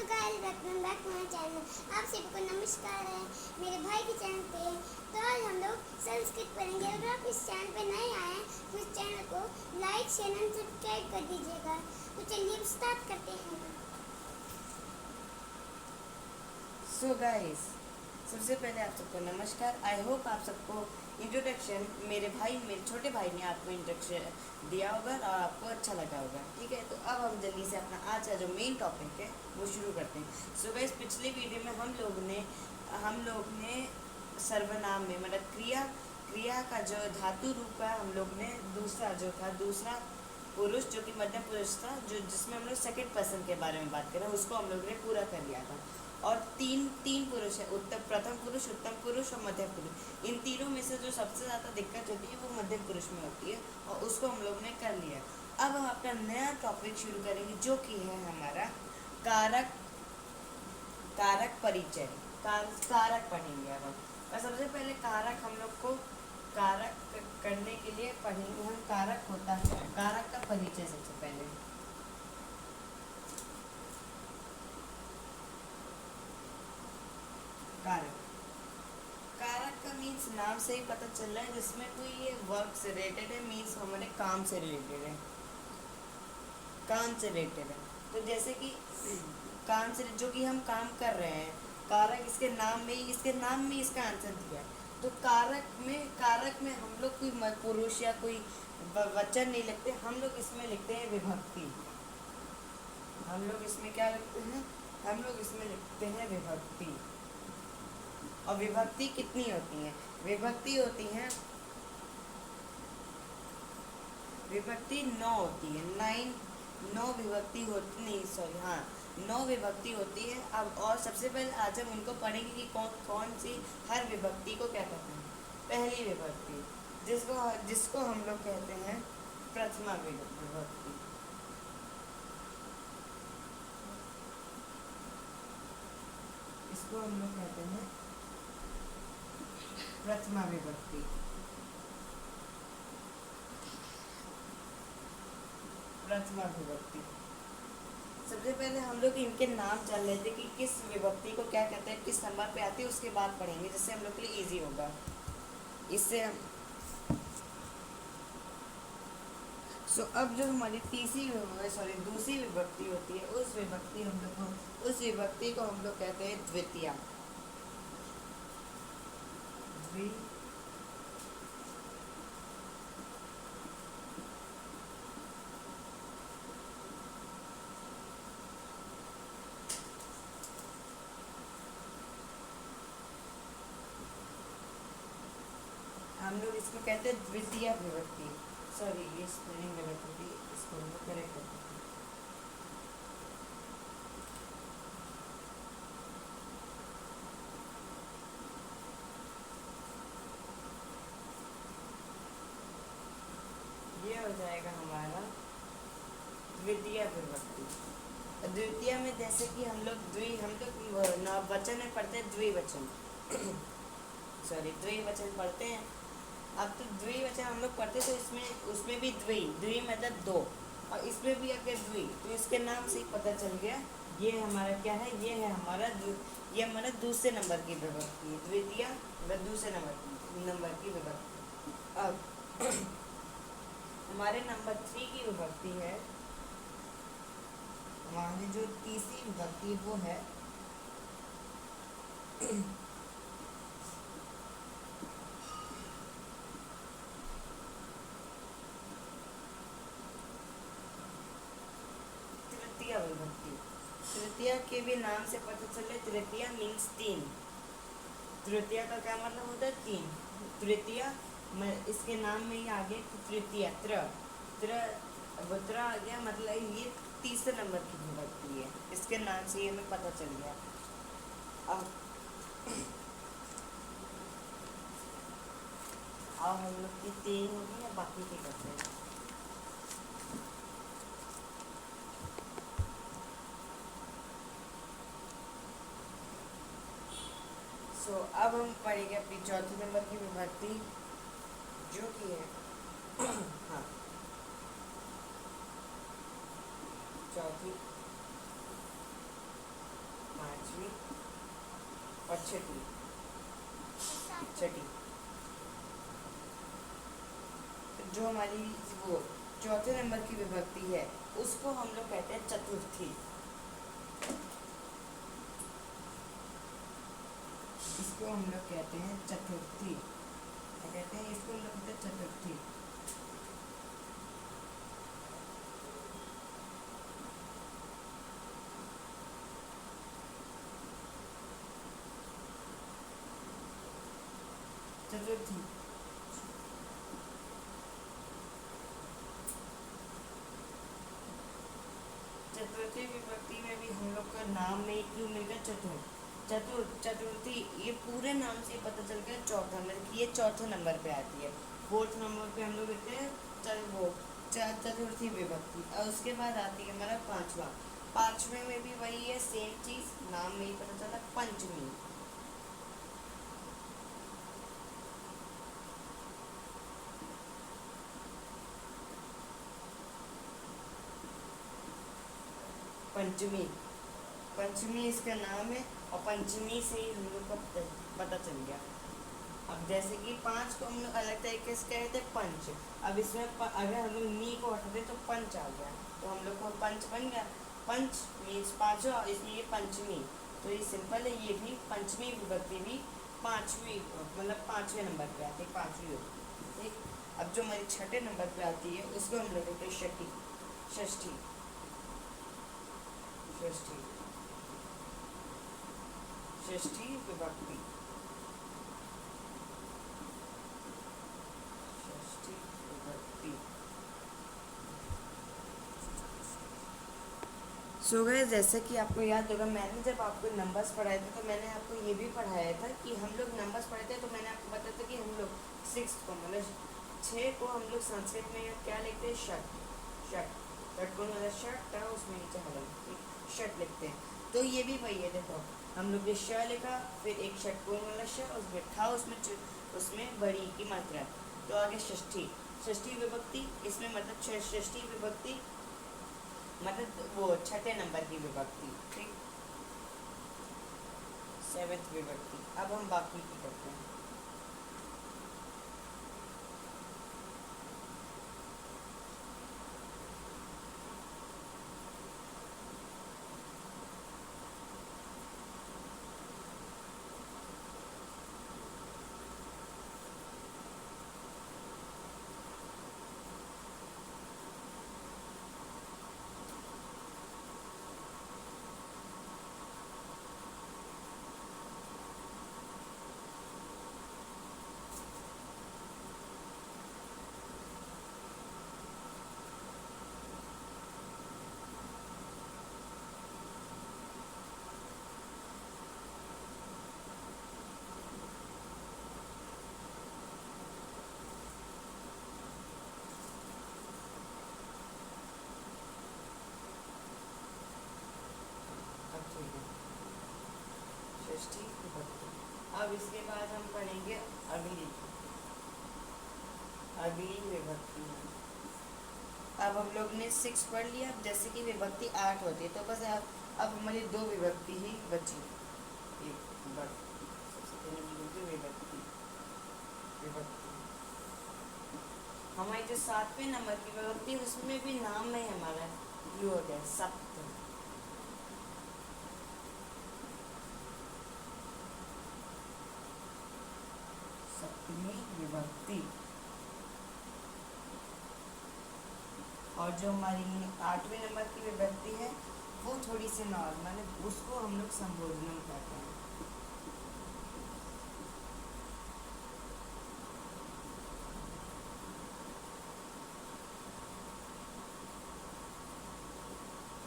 Guys, welcome back to my channel. आप सभी को नमस्कार है मेरे भाई के चैनल पे। तो आज हम लोग संस्कृत पढ़ेंगे। अगर आप इस चैनल पे नए आए हैं तो इस चैनल को लाइक शेयर एंड सब्सक्राइब कर दीजिएगा। तो चलिए अब स्टार्ट करते हैं। सो गाइस, सबसे पहले आप सबको नमस्कार। आई होप आप सबको इंट्रोडक्शन मेरे छोटे भाई ने आपको इंट्रोडक्शन दिया होगा और आपको अच्छा लगा होगा। ठीक है, तो अब हम जल्दी से अपना आज का जो मेन टॉपिक है वो शुरू करते हैं। सो गाइस, पिछले वीडियो में हम लोग ने सर्वनाम में मतलब क्रिया का जो धातु रूप है हम लोग ने दूसरा पुरुष जो कि मध्यम पुरुष था, जो जिसमें हम लोग सेकंड पर्सन के बारे में बात करें, उसको हम लोग ने पूरा कर लिया था। और तीन पुरुष है, प्रथम पुरुष, उत्तम पुरुष और मध्यम पुरुष। इन तीनों में से जो सबसे ज़्यादा दिक्कत होती है वो मध्यम पुरुष में होती है और उसको हम लोग ने कर लिया। अब हम अपना नया टॉपिक शुरू करेंगे जो कि है हमारा कारक कारक परिचय। कारक पढ़ेंगे अब हम। और सबसे पहले कारक हम लोग को कारक करने के लिए पढ़ेंगे हम कारक होता है, कारक का परिचय सबसे पहले। कारक कारक का मीन्स नाम से ही पता चल रहा है, जिसमें कोई ये वर्क से रिलेटेड है, मीन्स हमारे काम से रिलेटेड है, तो जैसे कि काम से जो कि हम काम कर रहे हैं, कारक इसके नाम में इसका आंसर दिया है। तो कारक में हम लोग कोई पुरुष या कोई वचन नहीं लिखते, हम लोग इसमें लिखते हैं विभक्ति। हम लोग इसमें क्या लिखते हैं? हम लोग इसमें लिखते हैं विभक्ति। और विभक्ति कितनी होती है? विभक्ति होती है 9 होती है। 9 विभक्ति होती नहीं, सॉरी, हाँ, 9 विभक्ति होती है। अब और सबसे पहले आज हम उनको पढ़ेंगे कि कौन सी हर विभक्ति को क्या कहते हैं। पहली विभक्ति जिसको हम लोग कहते हैं प्रथमा विभक्ति। इसको हम लोग कहते हैं प्रथमा विभक्ति। सबसे पहले हम लोग इनके नाम जान लेते कि किस विभक्ति को क्या कहते हैं, किस नंबर पे आती है, उसके बाद पढ़ेंगे, जिससे हम लोग के लिए इजी होगा। इससे हम अब जो हमारी दूसरी विभक्ति होती है, उस विभक्ति को हम लोग कहते हैं द्वितीया। हम लोग इसको कहते हैं द्वितीय विभक्ति। सॉरी, ये स्पेलिंग गलत होती है, इसको हम लोग करेक्ट करते हैं। ये हो जाएगा हमारा द्वितीय विभक्ति। द्वितीय में जैसे कि हम लोग वचन में पढ़ते हैं द्विवचन द्विवचन पढ़ते हैं। अब तो द्विवचन हम लोग पढ़ते तो उसमें भी द्वि मतलब 2, और इसमें भी अगर द्वि, तो इसके नाम से ही पता चल गया ये हमारा क्या है। ये हमारा दूसरे नंबर की विभक्ति है। द्वितीय मतलब दूसरे नंबर की विभक्ति। अब हमारे नंबर 3 की विभक्ति है, हमारी जो तीसरी विभक्ति वो है तृतीय विभक्ति। तृतीय के भी नाम से पता चले, तृतीय मीन्स 3। तृतीय का क्या मतलब होता है? 3। तृतीय इसके नाम में ही आगे तृतीय त्र आ गया, मतलब ये तीसरे नंबर की विभक्ति है। इसके नाम से ही हमें पता चल गया। अब हम लोग की 3 होगी या बाकी के करते हैं। अब हम पढ़ेंगे अपनी चौथी नंबर की विभक्ति, जो कि है हाँ, चौथी और छठी सातवीं। छठी। जो हमारी वो चौथे नंबर की विभक्ति है उसको हम लोग कहते हैं चतुर्थी। इसको हम लोग कहते हैं चतुर्थी। क्या कहते हैं इसको? हम लोग कहते हैं चतुर्थी। चतुर्थी। चतुर्थी विभक्ति में भी हम लोग का नाम में एक क्यों मिल गया? चतुर्थी। ये पूरे नाम से पता चल गया चौथा नंबर की, ये चौथे नंबर पे आती है। फोर्थ नंबर पे हम लोग कहते हैं चतुर्थी विभक्ति। और उसके बाद आती है हमारा पांचवा। पांचवे में भी वही है, सेम चीज, नाम में ही पता चला, पंचमी। पंचमी। पंचमी इसका नाम है और पंचमी से ही हम लोग को पता चल गया। अब जैसे कि पांच को हम लोग अलग तरीके से कहते हैं पंच। अब इसमें अगर हम लोग नी को हटाते तो पंच आ गया, तो हम लोग को पंच बन गया। पंच मीन्स पांचवा और इसमें ये पंचमी। तो ये सिंपल है, ये भी पंचमी विभक्ति भी पांचवी मतलब पांचवें नंबर पे आती है, पांचवी होती। ठीक। अब जो हमारी छठे नंबर पे आती है उसको हम लोग कहते हैं षष्ठी। षष्ठी। षष्ठी। षष्ठी विभक्ति। षष्ठी विभक्ति। सो गए, जैसे कि आपको याद होगा मैंने जब आपको नंबर्स पढ़ाए थे तो मैंने आपको ये भी पढ़ाया था कि हम लोग नंबर्स पढ़े थे, तो मैंने आपको बताया था कि हम लोग 6 को मतलब 6 को हम लोग संस्कृत में क्या लिखते हैं? षट। षट। षट को मतलब षट था, उसमें नीचे हलन षट लिखते हैं। तो ये भी वही है, देखो हम लोग ने श लिखा, फिर एक षटकोण वाला श, उसमें था, उसमें बड़ी की मात्रा। तो आगे षष्ठी। षष्ठी विभक्ति, इसमें मतलब षष्ठी विभक्ति मतलब वो छठे नंबर की विभक्ति। ठीक। 7th विभक्ति। अब हम बाकी की करते हैं। षष्ठी विभक्ति। अब इसके बाद हम पढ़ेंगे अगली विभक्ति। अब हम लोग ने 6 पढ़ लिया। जैसे कि विभक्ति 8 होती है, तो बस अब हमारी 2 विभक्ति ही बची। विभक्ति हमारी जो 7वें नंबर की विभक्ति उसमें भी नाम में हमारा यू हो गया सप्त। सप्तमी विभक्ति। और जो हमारी 8वें नंबर की विभक्ति है वो थोड़ी सी नॉर्मल है, उसको हम लोग संबोधन कहते हैं।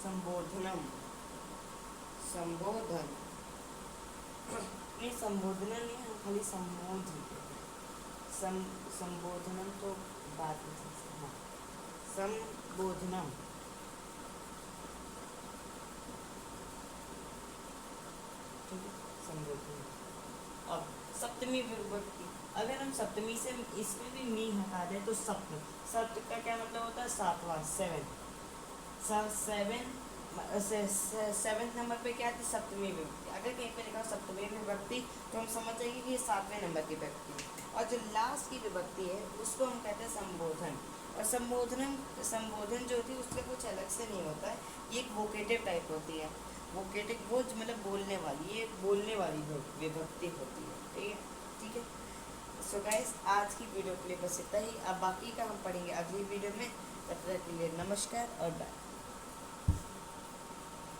संबोधनम। संबोधन नहीं, संबोधन नहीं, हम खाली संबोधन। संबोधनम तो बात में हाँ, संबोधनम। ठीक है, संबोधन। अब सप्तमी विभक्ति, अगर हम सप्तमी से इसमें भी मी हटा दें तो सप्त। सप्त का क्या मतलब होता है? 7वां, 7। 7 सेवेंथ नंबर पे क्या थी? सप्तमी विभक्ति। अगर कहीं पे लिखा हो सप्तमी विभक्ति तो हम समझ जाएंगे कि ये 7वें नंबर की विभक्ति। और जो लास्ट की विभक्ति है उसको हम कहते हैं संबोधन। और संबोधन जो होती है उसका कुछ अलग से नहीं होता है, ये एक वोकेटिव टाइप होती है। वोकेटिव वो मतलब बोलने वाली, ये बोलने वाली विभक्ति होती है। ठीक है, ठीक है। सो गाइस, आज की वीडियो के लिए बस इतना ही। अब बाकी का हम पढ़ेंगे अगली वीडियो में। तब तक के लिए नमस्कार और बाय।